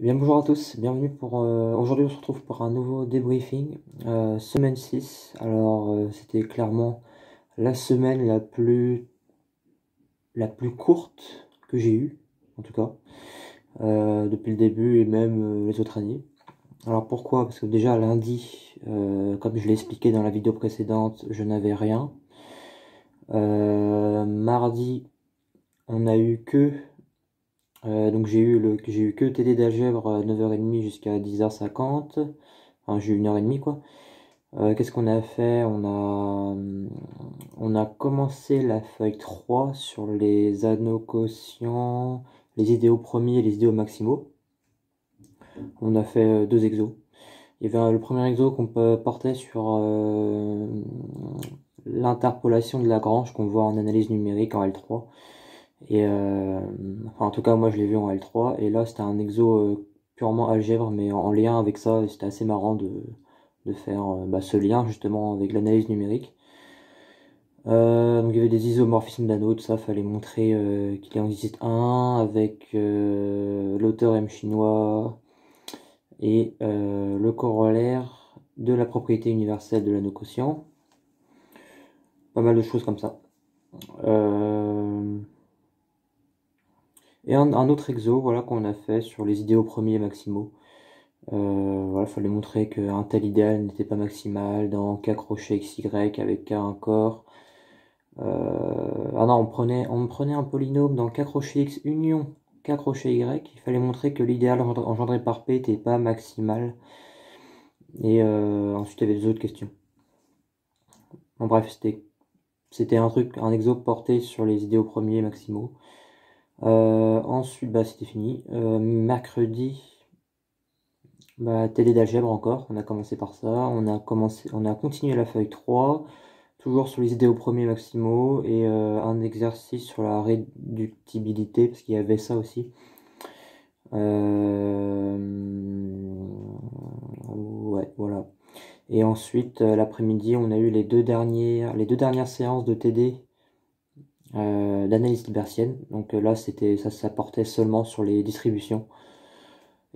Eh bien, bonjour à tous, bienvenue pour... aujourd'hui on se retrouve pour un nouveau débriefing, semaine 6. Alors c'était clairement la semaine la plus courte que j'ai eue, en tout cas, depuis le début et même les autres années. Alors pourquoi? Parce que déjà lundi, comme je l'ai expliqué dans la vidéo précédente, je n'avais rien. Mardi, on a eu que... donc j'ai eu que TD d'algèbre à 9h30 jusqu'à 10h50. Enfin, j'ai eu 1h30 quoi. Qu'est-ce qu'on a fait? On a commencé la feuille 3 sur les anneaux quotients, les idéaux premiers et les idéaux maximaux. On a fait deux exos. Il y avait le premier exo qu'on portait sur l'interpolation de Lagrange qu'on voit en analyse numérique en L3. Et enfin, en tout cas, moi je l'ai vu en L3. Et là, c'était un exo purement algèbre, mais en lien avec ça. Et c'était assez marrant de faire ce lien justement avec l'analyse numérique. Donc il y avait des isomorphismes d'anneaux, tout ça, fallait montrer qu'il en existe un avec l'auteur M chinois et le corollaire de la propriété universelle de l'anneau quotient. Pas mal de choses comme ça. Et un autre exo voilà, qu'on a fait sur les idéaux premiers et maximaux. Voilà, fallait montrer qu'un tel idéal n'était pas maximal dans K crochet XY avec K un corps. Ah non, on prenait un polynôme dans K crochet X union K crochet Y. Il fallait montrer que l'idéal engendré par P n'était pas maximal. Et ensuite, il y avait des autres questions. Bon, bref, c'était un exo porté sur les idéaux premiers et maximaux. Ensuite, c'était fini. Mercredi, TD d'algèbre encore. On a commencé par ça. On a continué la feuille 3. Toujours sur les idéaux premiers maximaux et un exercice sur la réductibilité, parce qu'il y avait ça aussi. Ouais, voilà. Et ensuite, l'après-midi, on a eu les deux dernières séances de TD d'analyse libertienne. Donc là, ça portait seulement sur les distributions.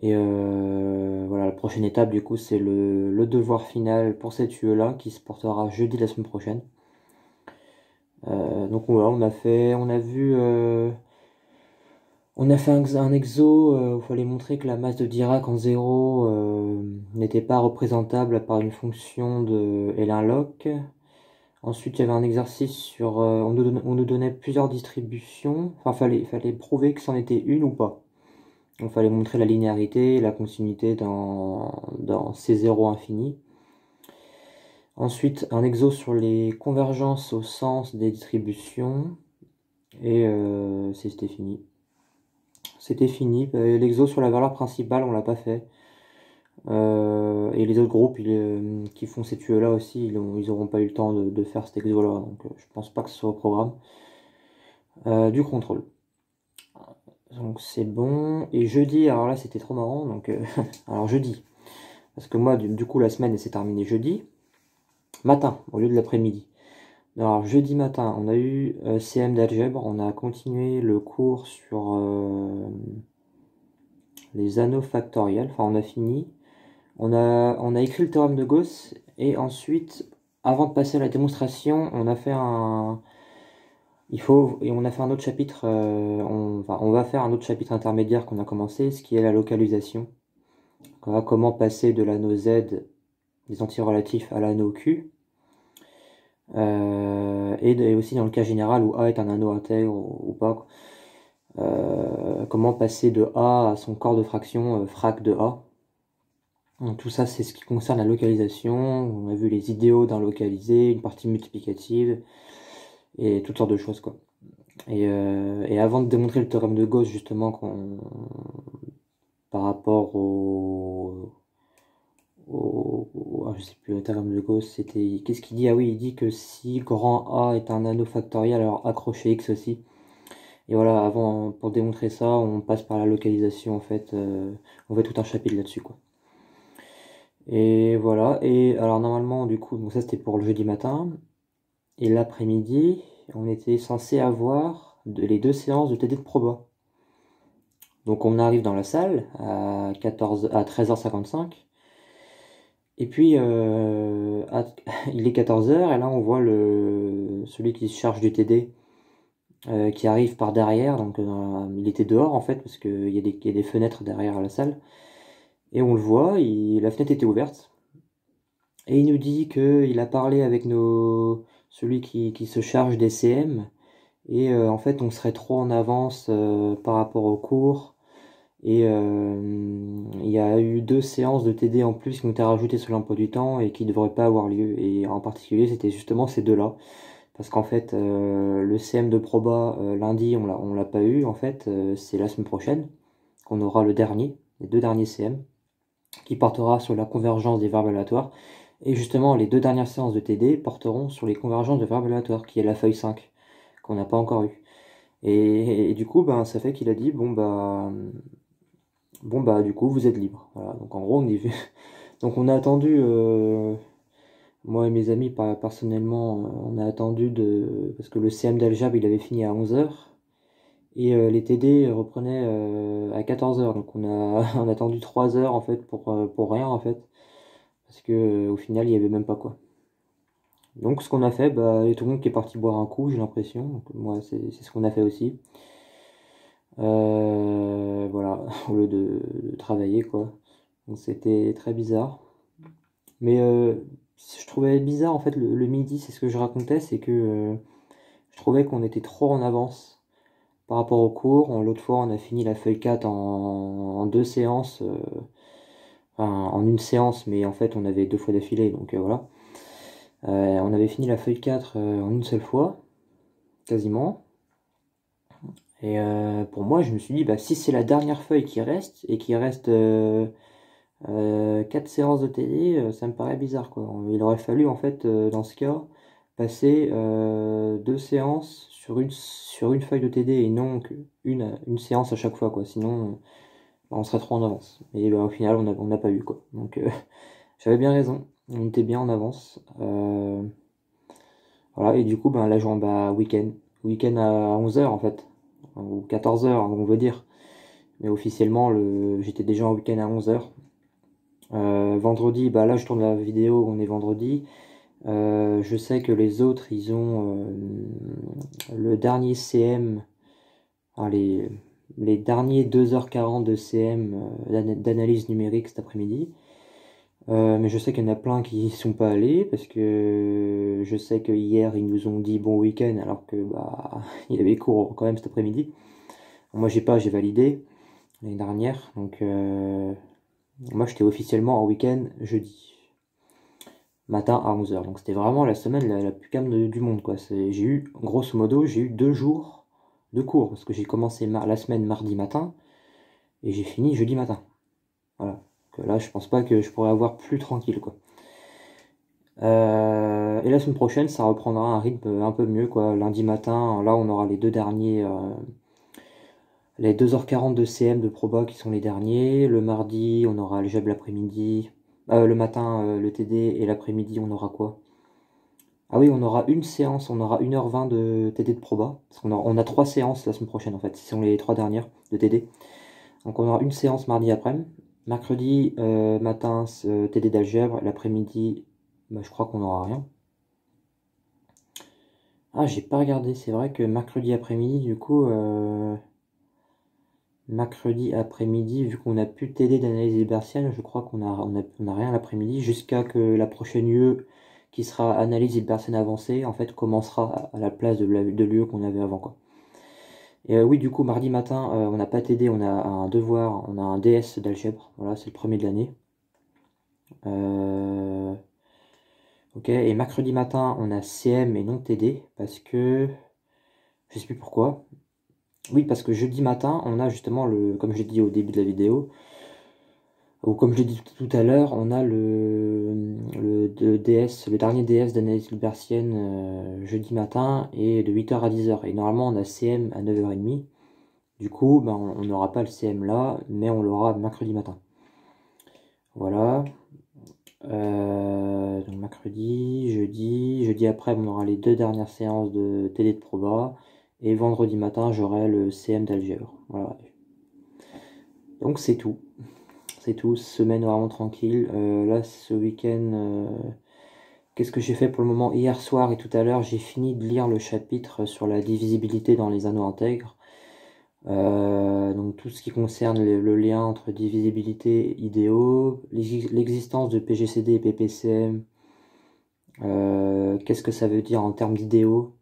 Et voilà, la prochaine étape, du coup, c'est le devoir final pour cette UE-là, qui se portera jeudi la semaine prochaine. Donc voilà, on a fait un exo où il fallait montrer que la masse de Dirac en zéro n'était pas représentable par une fonction de L1-Log. Ensuite, il y avait un exercice sur... on nous donnait plusieurs distributions. Enfin, fallait prouver que c'en était une ou pas. Donc, il fallait montrer la linéarité et la continuité dans C0 infini. Ensuite, un exo sur les convergences au sens des distributions. Et c'était fini. C'était fini. L'exo sur la valeur principale, on l'a pas fait. Et les autres groupes qui font ces tuyaux là aussi, ils auront pas eu le temps de faire cet exo là. Donc je pense pas que ce soit au programme. Du contrôle. Donc c'est bon. Et jeudi, alors là c'était trop marrant. Donc alors jeudi. Parce que moi, du coup, la semaine s'est terminée jeudi matin au lieu de l'après-midi. Alors jeudi matin, on a eu CM d'algèbre. On a continué le cours sur les anneaux factoriels. Enfin, on a fini. On a écrit le théorème de Gauss et ensuite, avant de passer à la démonstration, on a fait un autre chapitre. On va faire un autre chapitre intermédiaire qu'on a commencé, ce qui est la localisation. Voilà, comment passer de l'anneau Z des antirelatifs à l'anneau Q. Et aussi dans le cas général où A est un anneau intègre ou pas. Comment passer de A à son corps de fraction frac de A. Donc, tout ça, c'est ce qui concerne la localisation. On a vu les idéaux d'un localisé, une partie multiplicative et toutes sortes de choses, quoi. Et avant de démontrer le théorème de Gauss, justement, par rapport je sais plus, le théorème de Gauss, c'était... Qu'est-ce qu'il dit? Ah oui, il dit que si grand A est un anneau factoriel, alors accroché X aussi. Et voilà, pour démontrer ça, on passe par la localisation, en fait. On fait tout un chapitre là-dessus, quoi. Et voilà, et alors normalement, du coup, donc ça c'était pour le jeudi matin. Et l'après-midi, on était censé avoir les deux séances de TD de proba. Donc on arrive dans la salle à 13h55. Et puis il est 14h et là on voit celui qui se charge du TD qui arrive par derrière. Donc il était dehors en fait parce qu'il y a des fenêtres derrière la salle. Et on le voit, la fenêtre était ouverte. Et il nous dit qu'il a parlé avec celui qui se charge des CM. Et en fait, on serait trop en avance par rapport au cours. Et il y a eu 2 séances de TD en plus qui ont été rajoutées sur l'emploi du temps et qui ne devraient pas avoir lieu. Et en particulier, c'était justement ces deux-là. Parce qu'en fait, le CM de Proba, lundi, on l'a pas eu. En fait, c'est la semaine prochaine qu'on aura les 2 derniers CM, qui portera sur la convergence des verbes aléatoires. Et justement, les 2 dernières séances de TD porteront sur les convergences de verbes aléatoires, qui est la feuille 5, qu'on n'a pas encore eu. Et du coup, ben, ça fait qu'il a dit, bon bah, du coup, vous êtes libre. Voilà. Donc en gros, on est vu. Donc on a attendu, moi et mes amis, personnellement, on a attendu parce que le CM d'Aljab, il avait fini à 11h. Et les TD reprenaient à 14h. Donc on a attendu 3 heures en fait pour rien en fait. Parce que au final, il n'y avait même pas quoi. Donc ce qu'on a fait, bah, il y a tout le monde qui est parti boire un coup, j'ai l'impression. Donc moi, c'est ce qu'on a fait aussi. Voilà, au lieu de travailler quoi. Donc c'était très bizarre. Mais je trouvais bizarre en fait le midi, c'est ce que je racontais, c'est que je trouvais qu'on était trop en avance par rapport au cours. L'autre fois, on a fini la feuille 4 en 2 séances, enfin, en une séance, mais en fait, on avait 2 fois d'affilée, donc voilà. On avait fini la feuille 4 en une seule fois, quasiment. Et pour moi, je me suis dit, bah, si c'est la dernière feuille qui reste, et qu'il reste 4 séances de TD, ça me paraît bizarre, quoi. Il aurait fallu, en fait, dans ce cas, passer 2 séances sur une feuille de TD et non une séance à chaque fois, quoi. Sinon, on serait trop en avance. Et bah, au final, on n'a pas eu, quoi. Donc, j'avais bien raison. On était bien en avance. Voilà, et du coup, ben, là, bah, week-end. Week-end à 11h, en fait. Ou 14h, on veut dire. Mais officiellement, j'étais déjà en week-end à 11h. Vendredi, bah là, je tourne la vidéo, on est vendredi. Je sais que les autres, ils ont le dernier CM, enfin, les derniers 2h40 de CM d'analyse numérique cet après-midi. Mais je sais qu'il y en a plein qui y sont pas allés parce que je sais que hier ils nous ont dit bon week-end alors que bah il y avait cours quand même cet après-midi. Moi j'ai validé l'année dernière donc moi j'étais officiellement en week-end jeudi matin à 11h. Donc c'était vraiment la semaine la plus calme du monde quoi. Grosso modo j'ai eu 2 jours de cours parce que j'ai commencé la semaine mardi matin et j'ai fini jeudi matin. Voilà. Donc là je pense pas que je pourrais avoir plus tranquille quoi. Et la semaine prochaine, ça reprendra un rythme un peu mieux, quoi. Lundi matin, là, on aura les 2h40 de CM de Proba qui sont les derniers. Le mardi, on aura le JEB l'après-midi. Le matin, le TD, et l'après-midi, on aura quoi? Ah oui, on aura une séance, on aura 1h20 de TD de Proba. Parce qu'on a 3 séances la semaine prochaine, en fait. Ce sont les 3 dernières de TD. Donc on aura une séance mardi après-midi. Mercredi matin, TD d'algèbre. L'après-midi, bah, je crois qu'on n'aura rien. Ah, j'ai pas regardé, c'est vrai que mercredi après-midi, du coup, mercredi après-midi, vu qu'on a plus de TD d'analyse hilbertienne, je crois qu'on a rien l'après-midi, jusqu'à que la prochaine UE, qui sera analyse hilbertienne avancée, en fait, commencera à la place de l'UE qu'on avait avant, quoi. Et oui, du coup, mardi matin, on n'a pas TD, on a un devoir, on a un DS d'algèbre, voilà, c'est le premier de l'année. Ok, et mercredi matin, on a CM et non TD, parce que, je sais plus pourquoi. Oui, parce que jeudi matin, on a justement comme j'ai dit au début de la vidéo, ou comme je l'ai dit tout à l'heure, on a le dernier DS d'analyse hilbertienne jeudi matin et de 8h à 10h. Et normalement, on a CM à 9h30. Du coup, ben, on n'aura pas le CM là, mais on l'aura mercredi matin. Voilà. Donc mercredi, jeudi après, on aura les 2 dernières séances de TD de Proba. Et vendredi matin, j'aurai le CM d'algèbre. Voilà. Donc c'est tout. C'est tout, semaine vraiment tranquille. Là, ce week-end, qu'est-ce que j'ai fait pour le moment? Hier soir et tout à l'heure, j'ai fini de lire le chapitre sur la divisibilité dans les anneaux intègres. Donc tout ce qui concerne le lien entre divisibilité, idéaux, l'existence de PGCD et PPCM, qu'est-ce que ça veut dire en termes d'idéaux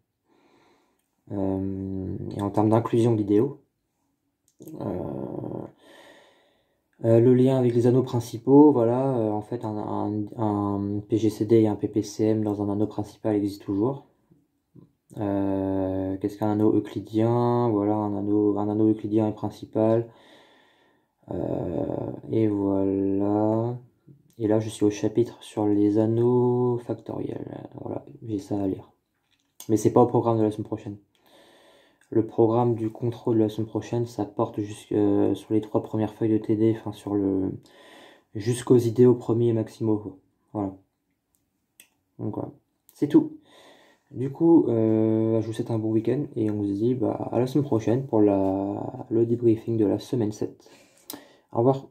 et en termes d'inclusion d'idéaux. Le lien avec les anneaux principaux, voilà, en fait un PGCD et un PPCM dans un anneau principal existe toujours. Qu'est-ce qu'un anneau euclidien? Voilà, un anneau euclidien est principal. Et voilà. Et là, je suis au chapitre sur les anneaux factoriels. Voilà, j'ai ça à lire. Mais c'est pas au programme de la semaine prochaine. Le programme du contrôle de la semaine prochaine, ça porte sur les 3 premières feuilles de TD, enfin sur le jusqu'aux idéaux premiers et maximaux, quoi. Voilà. Donc voilà. C'est tout. Du coup, je vous souhaite un bon week-end et on se dit à la semaine prochaine pour le debriefing de la semaine 7. Au revoir.